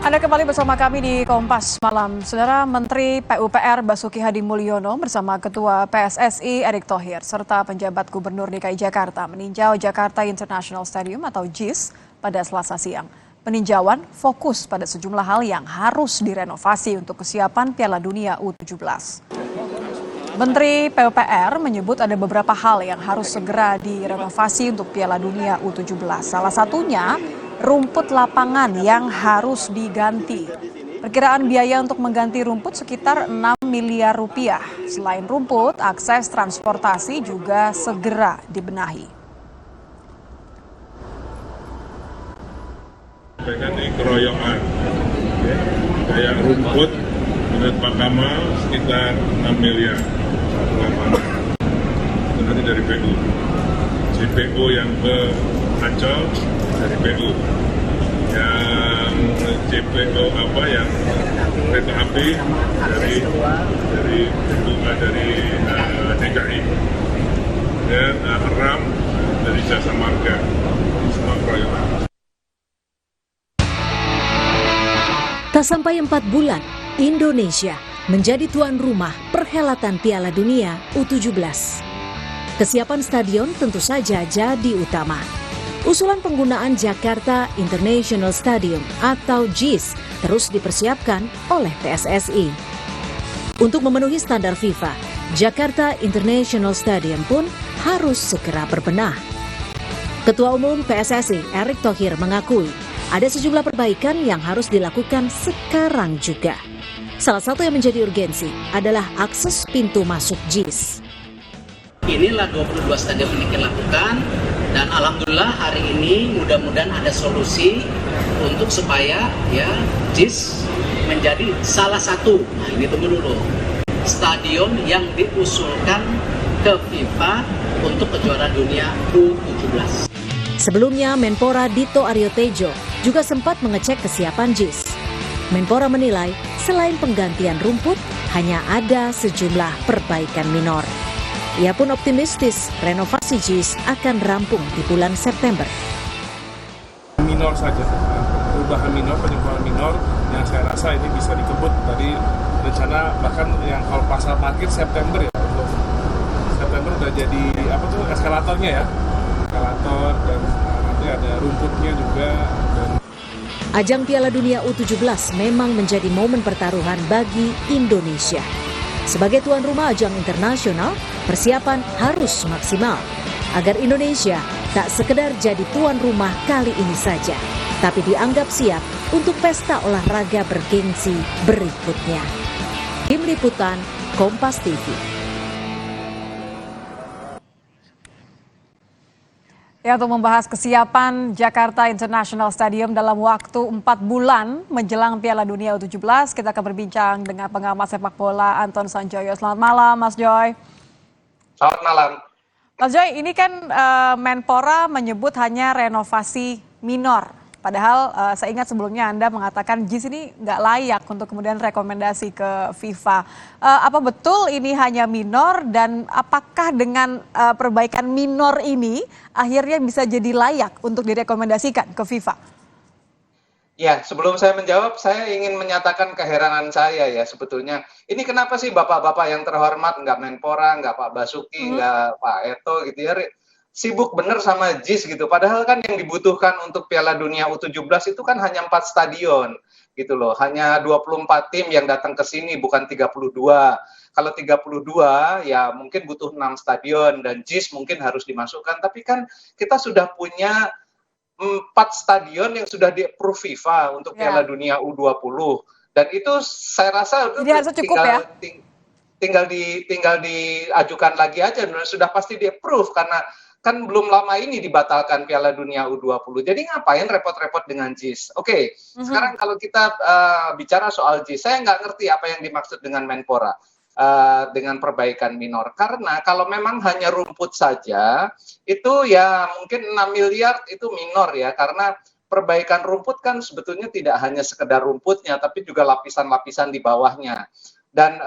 Anda kembali bersama kami di Kompas Malam. Saudara Menteri PUPR Basuki Hadi Mulyono bersama Ketua PSSI Erick Thohir serta penjabat Gubernur DKI Jakarta meninjau Jakarta International Stadium atau JIS pada Selasa siang. Peninjauan fokus pada sejumlah hal yang harus direnovasi untuk kesiapan Piala Dunia U17. Menteri PUPR menyebut ada beberapa hal yang harus segera direnovasi untuk Piala Dunia U17. Salah satunya rumput lapangan yang harus diganti. Perkiraan biaya untuk mengganti rumput sekitar 6 miliar rupiah. Selain rumput, akses transportasi juga segera dibenahi. Ini keroyokan, kayak rumput menurut Pak Kamal sekitar 6 miliar lapangan. Itu nanti dari PU. CPO yang ke Ancol dari PU, yang CPO yang kereta api dari DKI, dan RAM dari Jasa Marga, semua keroyokan. Tak sampai 4 bulan, Indonesia menjadi tuan rumah perhelatan Piala Dunia U17. Kesiapan stadion tentu saja jadi utama. Usulan penggunaan Jakarta International Stadium atau JIS terus dipersiapkan oleh PSSI. Untuk memenuhi standar FIFA, Jakarta International Stadium pun harus segera berbenah. Ketua Umum PSSI Erick Thohir mengakui ada sejumlah perbaikan yang harus dilakukan sekarang juga. Salah satu yang menjadi urgensi adalah akses pintu masuk JIS. Inilah 22 stadion yang kita lakukan, dan alhamdulillah hari ini mudah-mudahan ada solusi untuk supaya JIS menjadi salah satu, ini tunggu dulu, stadion yang diusulkan ke FIFA untuk kejuaraan dunia U17. Sebelumnya Menpora Dito Aryo Tejo juga sempat mengecek kesiapan JIS. Menpora menilai selain penggantian rumput, hanya ada sejumlah perbaikan minor. Ia pun optimistis renovasi JIS akan rampung di bulan September. Minor saja, perubahan minor, penyempurnaan minor yang saya rasa ini bisa dikebut. Tadi rencana bahkan yang kalau pasar parkir September ya, untuk September udah jadi eskalatornya ya, eskalator, dan nanti ada rumputnya juga. Ajang Piala Dunia U17 memang menjadi momen pertaruhan bagi Indonesia. Sebagai tuan rumah ajang internasional, persiapan harus maksimal agar Indonesia tak sekedar jadi tuan rumah kali ini saja, tapi dianggap siap untuk pesta olahraga bergengsi berikutnya. Tim Liputan, Kompas TV. Ya, untuk membahas kesiapan Jakarta International Stadium dalam waktu 4 bulan menjelang Piala Dunia U17, kita akan berbincang dengan pengamat sepak bola Anton Sanjoyo. Selamat malam, Mas Joy. Selamat malam. Mas Joy, ini kan Menpora menyebut hanya renovasi minor. Padahal saya ingat sebelumnya Anda mengatakan JIS ini nggak layak untuk kemudian rekomendasi ke FIFA. Apa betul ini hanya minor, dan apakah dengan perbaikan minor ini akhirnya bisa jadi layak untuk direkomendasikan ke FIFA? Ya, sebelum saya menjawab, saya ingin menyatakan keheranan saya ya sebetulnya. Ini kenapa sih bapak-bapak yang terhormat, nggak Menpora, nggak Pak Basuki, nggak Pak Eto gitu ya, sibuk bener sama JIS gitu. Padahal kan yang dibutuhkan untuk Piala Dunia U17 itu kan hanya 4 stadion gitu loh. Hanya 24 tim yang datang ke sini, bukan 32. Kalau 32 ya mungkin butuh 6 stadion, dan JIS mungkin harus dimasukkan. Tapi kan kita sudah punya 4 stadion yang sudah di-approve FIFA untuk Piala Dunia U20. Dan itu saya rasa tinggal diajukan lagi aja, sudah pasti di-approve karena kan belum lama ini dibatalkan Piala Dunia U20. Jadi ngapain repot-repot dengan JIS? Oke, sekarang kalau kita bicara soal JIS, saya nggak ngerti apa yang dimaksud dengan Menpora dengan perbaikan minor. Karena kalau memang hanya rumput saja, itu ya mungkin 6 miliar itu minor ya. Karena perbaikan rumput kan sebetulnya tidak hanya sekedar rumputnya, tapi juga lapisan-lapisan di bawahnya. Dan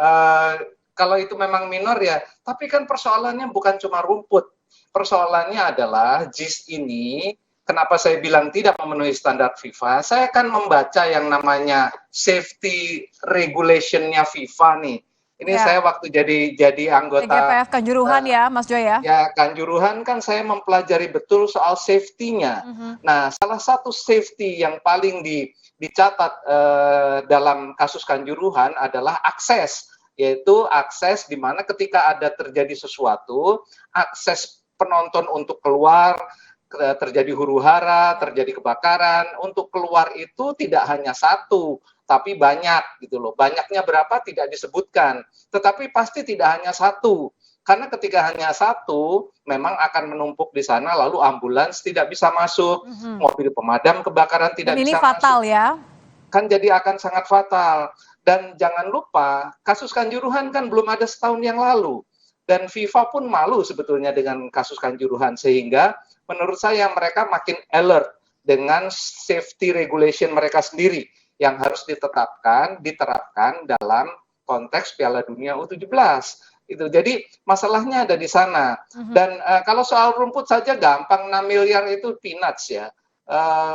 kalau itu memang minor ya, tapi kan persoalannya bukan cuma rumput. Persoalannya adalah JIS ini kenapa saya bilang tidak memenuhi standar FIFA, saya kan membaca yang namanya safety regulation-nya FIFA nih. Ini saya waktu jadi anggota TGPF Kanjuruhan ya, Mas Joy ya? Ya, Kanjuruhan kan saya mempelajari betul soal safety-nya. Nah, salah satu safety yang paling dicatat dalam kasus Kanjuruhan adalah akses, yaitu akses di mana ketika ada terjadi sesuatu, akses penonton untuk keluar, terjadi huru-hara, terjadi kebakaran, untuk keluar itu tidak hanya satu, tapi banyak gitu loh. Banyaknya berapa tidak disebutkan, tetapi pasti tidak hanya satu. Karena ketika hanya satu, memang akan menumpuk di sana, lalu ambulans tidak bisa masuk, mobil pemadam kebakaran tidak bisa masuk. Ini fatal ya? Kan jadi akan sangat fatal. Dan jangan lupa, kasus Kanjuruhan kan belum ada setahun yang lalu. Dan FIFA pun malu sebetulnya dengan kasus Kanjuruhan, sehingga menurut saya mereka makin alert dengan safety regulation mereka sendiri yang harus diterapkan dalam konteks Piala Dunia U17. Itu. Jadi masalahnya ada di sana. Dan kalau soal rumput saja gampang, 6 miliar itu peanuts ya.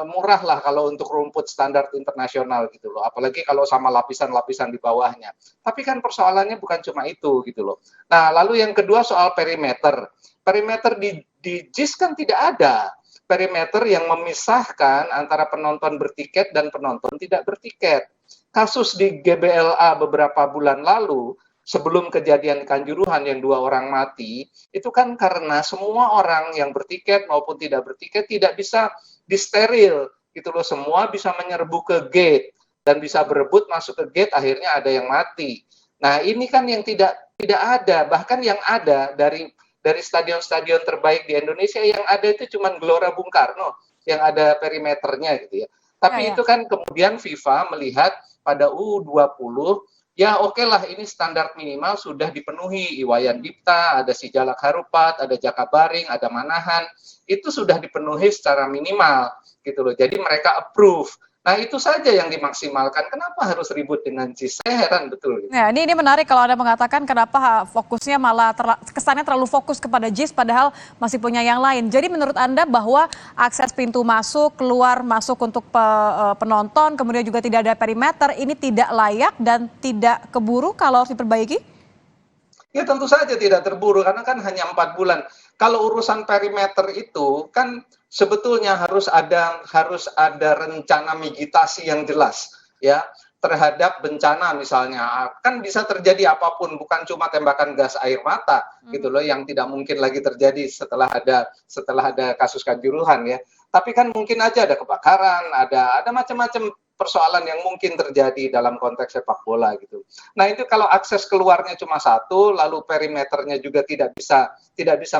Murah lah kalau untuk rumput standar internasional gitu loh. Apalagi kalau sama lapisan-lapisan di bawahnya. Tapi kan persoalannya bukan cuma itu gitu loh. Nah, lalu yang kedua soal perimeter. Perimeter di JIS kan tidak ada perimeter yang memisahkan antara penonton bertiket dan penonton tidak bertiket. Kasus di GBLA beberapa bulan lalu, sebelum kejadian Kanjuruhan yang 2 orang mati, itu kan karena semua orang yang bertiket maupun tidak bertiket tidak bisa disteril, gitu loh. Semua bisa menyerbu ke gate dan bisa berebut masuk ke gate, akhirnya ada yang mati. Nah, ini kan yang tidak ada, bahkan yang ada dari stadion-stadion terbaik di Indonesia yang ada itu cuma Gelora Bung Karno yang ada perimeternya gitu ya. Tapi itu kan kemudian FIFA melihat pada U20, ya oke lah ini standar minimal sudah dipenuhi. Iwayan Dipta, ada Sijalak Harupat, ada Jakabaring, ada Manahan, itu sudah dipenuhi secara minimal gitu loh. Jadi mereka approve. Nah, itu saja yang dimaksimalkan. Kenapa harus ribut dengan JIS? Saya heran betul. Nah, ini menarik kalau Anda mengatakan kenapa fokusnya malah kesannya terlalu fokus kepada JIS padahal masih punya yang lain. Jadi menurut Anda bahwa akses pintu masuk, keluar masuk untuk penonton, kemudian juga tidak ada perimeter, ini tidak layak dan tidak keburu kalau harus diperbaiki? Ya tentu saja tidak terburu karena kan hanya 4 bulan. Kalau urusan perimeter itu kan sebetulnya harus ada rencana mitigasi yang jelas ya terhadap bencana misalnya. Kan bisa terjadi apapun, bukan cuma tembakan gas air mata gitu loh yang tidak mungkin lagi terjadi setelah ada kasus Kanjuruhan ya. Tapi kan mungkin aja ada kebakaran, ada macam-macam persoalan yang mungkin terjadi dalam konteks sepak bola gitu. Nah, itu kalau akses keluarnya cuma satu, lalu perimeternya juga tidak bisa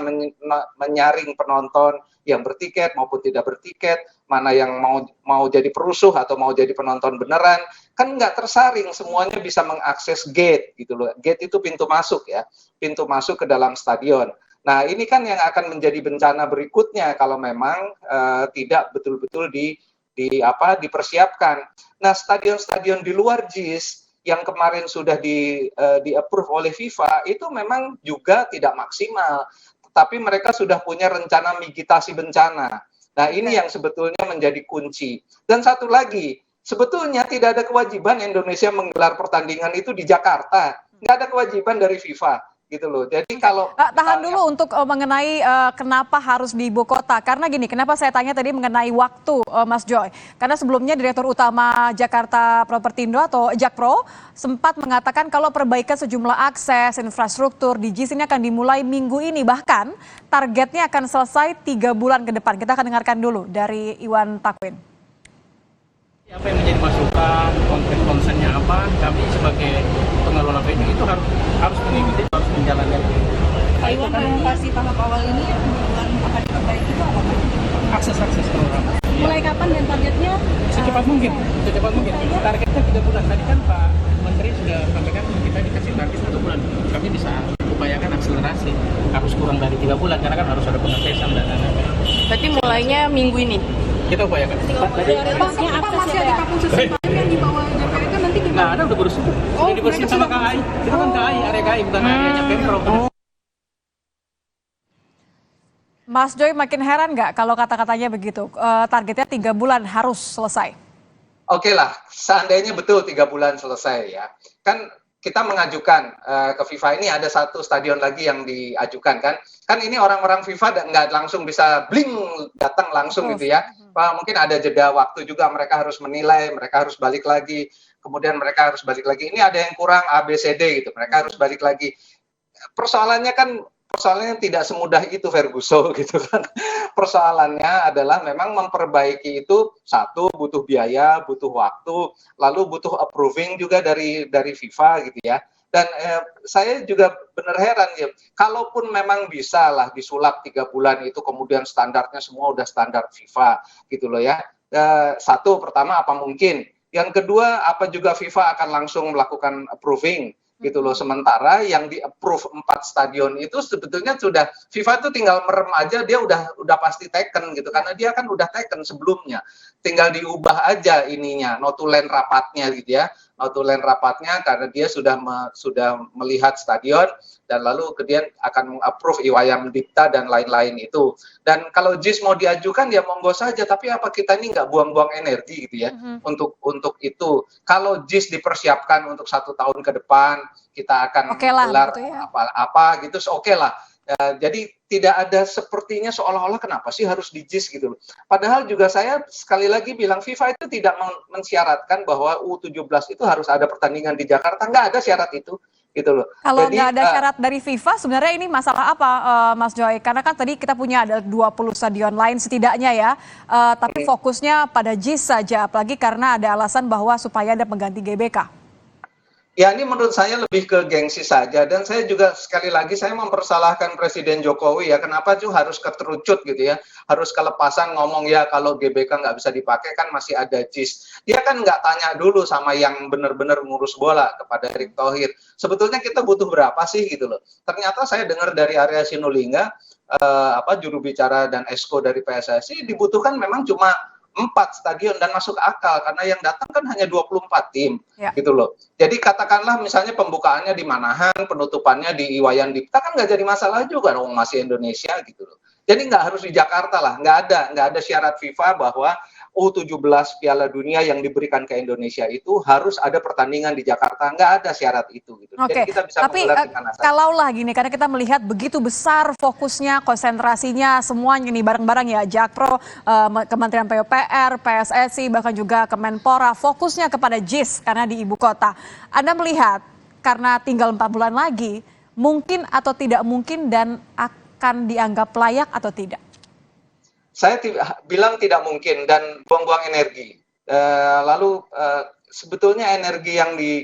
menyaring penonton yang bertiket maupun tidak bertiket, mana yang mau jadi perusuh atau mau jadi penonton beneran, kan nggak tersaring, semuanya bisa mengakses gate gitu loh. Gate itu pintu masuk ya, pintu masuk ke dalam stadion. Nah, ini kan yang akan menjadi bencana berikutnya kalau memang tidak betul-betul dipersiapkan. Nah, stadion-stadion di luar JIS yang kemarin sudah di-approve oleh FIFA itu memang juga tidak maksimal. Tapi mereka sudah punya rencana mitigasi bencana. Nah, ini yang sebetulnya menjadi kunci. Dan satu lagi, sebetulnya tidak ada kewajiban Indonesia menggelar pertandingan itu di Jakarta. Nggak ada kewajiban dari FIFA. Gitu loh. Jadi kalau tahan dulu untuk mengenai kenapa harus di ibu kota. Karena gini, kenapa saya tanya tadi mengenai waktu, Mas Joy. Karena sebelumnya Direktur Utama Jakarta Propertindo atau Jakpro sempat mengatakan kalau perbaikan sejumlah akses infrastruktur di JIS ini akan dimulai minggu ini. Bahkan targetnya akan selesai 3 bulan ke depan. Kita akan dengarkan dulu dari Iwan Takwin. Apa yang menjadi masukan, konsen-konsennya apa, kami sebagai pengelola venue itu harus mengikuti, harus menjalankan. Pak Iwan, renovasi tahap awal ini yang akan diperbaiki itu apa Pak? Akses ke orang. Mulai kapan dan targetnya? Secepat mungkin. Targetnya 3 bulan. Tadi kan Pak Menteri sudah sampaikan kita dikasih target 1 bulan. Kami bisa upayakan akselerasi. Harus kurang dari 3 bulan karena kan harus ada pengetesan dan lain-lain. Berarti mulainya minggu ini? Kita upayakan. Pak, masih ada kapal sesuatu yang dibawa DPR itu nanti gimana? Nah, ada udah bersih. Ini dibersihin sama KAI. Itu kan KAI, area KAI bukan areanya Pemprov. Mas Joy makin heran nggak kalau kata-katanya begitu? Targetnya 3 bulan harus selesai. Oke lah, seandainya betul 3 bulan selesai ya. Kan kita mengajukan ke FIFA ini ada satu stadion lagi yang diajukan kan. Kan ini orang-orang FIFA nggak langsung bisa bling datang langsung gitu ya. Mungkin ada jeda waktu juga, mereka harus menilai, mereka harus balik lagi. Kemudian mereka harus balik lagi. Ini ada yang kurang A, B, C, D gitu. Mereka harus balik lagi. Persoalannya tidak semudah itu, Ferguson gitu kan. Persoalannya adalah memang memperbaiki itu, satu butuh biaya, butuh waktu, lalu butuh approving juga dari FIFA gitu ya. Dan saya juga benar heran ya, kalaupun memang bisa lah disulap 3 bulan itu, kemudian standarnya semua udah standar FIFA gitu loh ya. Satu, pertama apa mungkin? Yang kedua, apa juga FIFA akan langsung melakukan approving gitu loh. Sementara yang di-approve 4 stadion itu sebetulnya sudah, FIFA itu tinggal merem aja, dia udah pasti taken gitu, karena dia kan udah taken sebelumnya. Tinggal diubah aja ininya, notulen rapatnya gitu ya. Notulen rapatnya karena dia sudah melihat stadion dan lalu kemudian akan meng-approve Iwayam Dipta dan lain-lain itu. Dan kalau JIS mau diajukan ya monggo saja, tapi apa kita ini nggak buang-buang energi gitu ya untuk itu. Kalau JIS dipersiapkan untuk 1 tahun ke depan, kita akan gelar gitu ya, apa gitu, oke lah. Jadi tidak ada sepertinya seolah-olah kenapa sih harus di JIS gitu loh. Padahal juga saya sekali lagi bilang FIFA itu tidak mensyaratkan bahwa U17 itu harus ada pertandingan di Jakarta, nggak ada syarat itu gitu loh. Kalau nggak ada syarat dari FIFA, sebenarnya ini masalah apa, Mas Joy? Karena kan tadi kita punya ada 20 stadion lain setidaknya ya, tapi fokusnya pada JIS saja, apalagi karena ada alasan bahwa supaya ada pengganti GBK. Ya, ini menurut saya lebih ke gengsi saja, dan saya juga sekali lagi saya mempersalahkan Presiden Jokowi ya, kenapa tuh harus keterucut gitu ya, harus kelepasan ngomong ya kalau GBK nggak bisa dipakai kan masih ada JIS. Dia kan nggak tanya dulu sama yang benar-benar ngurus bola kepada Erick Thohir. Sebetulnya kita butuh berapa sih gitu loh. Ternyata saya dengar dari Arya Sinulinga, juru bicara dan esko dari PSSI, dibutuhkan memang cuma 4 stadion dan masuk akal karena yang datang kan hanya 24 tim gitu loh. Jadi katakanlah misalnya pembukaannya di Manahan, penutupannya di Iwayan Dipta kan nggak jadi masalah juga dong, masih Indonesia gitu loh. Jadi nggak harus di Jakarta lah, nggak ada syarat FIFA bahwa U17 Piala Dunia yang diberikan ke Indonesia itu harus ada pertandingan di Jakarta, nggak ada syarat itu gitu. Oke, jadi kita bisa tapi kalaulah gini, karena kita melihat begitu besar fokusnya, konsentrasinya semuanya nih bareng-bareng ya, Jakpro, Kementerian PUPR, PSSI, bahkan juga Kemenpora, fokusnya kepada JIS karena di ibu kota. Anda melihat karena tinggal 4 bulan lagi, mungkin atau tidak mungkin dan akan dianggap layak atau tidak? Saya bilang tidak mungkin dan buang-buang energi. Lalu sebetulnya energi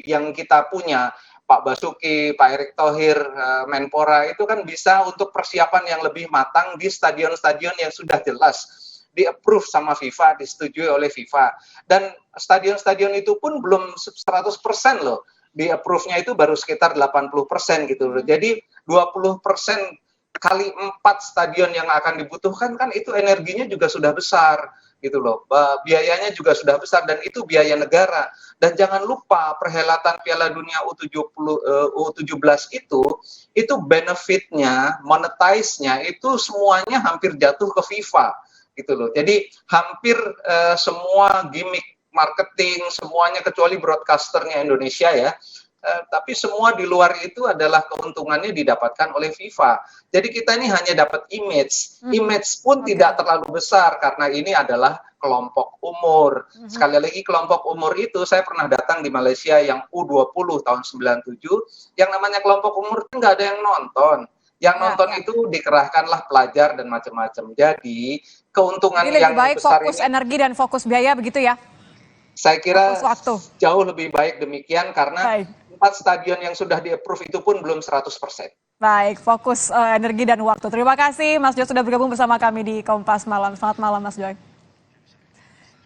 yang kita punya, Pak Basuki, Pak Erick Thohir, Menpora itu kan bisa untuk persiapan yang lebih matang di stadion-stadion yang sudah jelas di-approve sama FIFA, disetujui oleh FIFA. Dan stadion-stadion itu pun belum 100% loh. Di-approve-nya itu baru sekitar 80% gitu loh. Jadi 20% kali 4 stadion yang akan dibutuhkan kan itu energinya juga sudah besar gitu loh. Biayanya juga sudah besar dan itu biaya negara. Dan jangan lupa perhelatan Piala Dunia U17 itu benefitnya, monetize-nya itu semuanya hampir jatuh ke FIFA gitu loh. Jadi hampir semua gimmick marketing semuanya kecuali broadcasternya Indonesia ya. Tapi semua di luar itu adalah keuntungannya didapatkan oleh FIFA. Jadi kita ini hanya dapat image. Image pun tidak terlalu besar karena ini adalah kelompok umur. Sekali lagi kelompok umur itu saya pernah datang di Malaysia yang U20 tahun 97. Yang namanya kelompok umur itu nggak ada yang nonton. Yang nonton itu dikerahkanlah pelajar dan macam-macam. Jadi keuntungan jadi yang lebih baik besar fokus ini, energi dan fokus biaya begitu ya? Saya kira jauh lebih baik demikian karena 4 stadion yang sudah di-approve itu pun belum 100%. Baik, fokus energi dan waktu. Terima kasih Mas Joy sudah bergabung bersama kami di Kompas Malam. Selamat malam Mas Joy.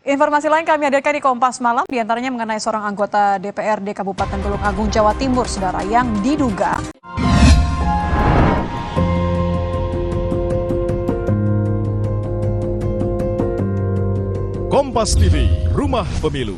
Informasi lain kami hadirkan di Kompas Malam, diantaranya mengenai seorang anggota DPRD Kabupaten Tulung Agung, Jawa Timur, saudara, yang diduga Kompas TV, Rumah Pemilu.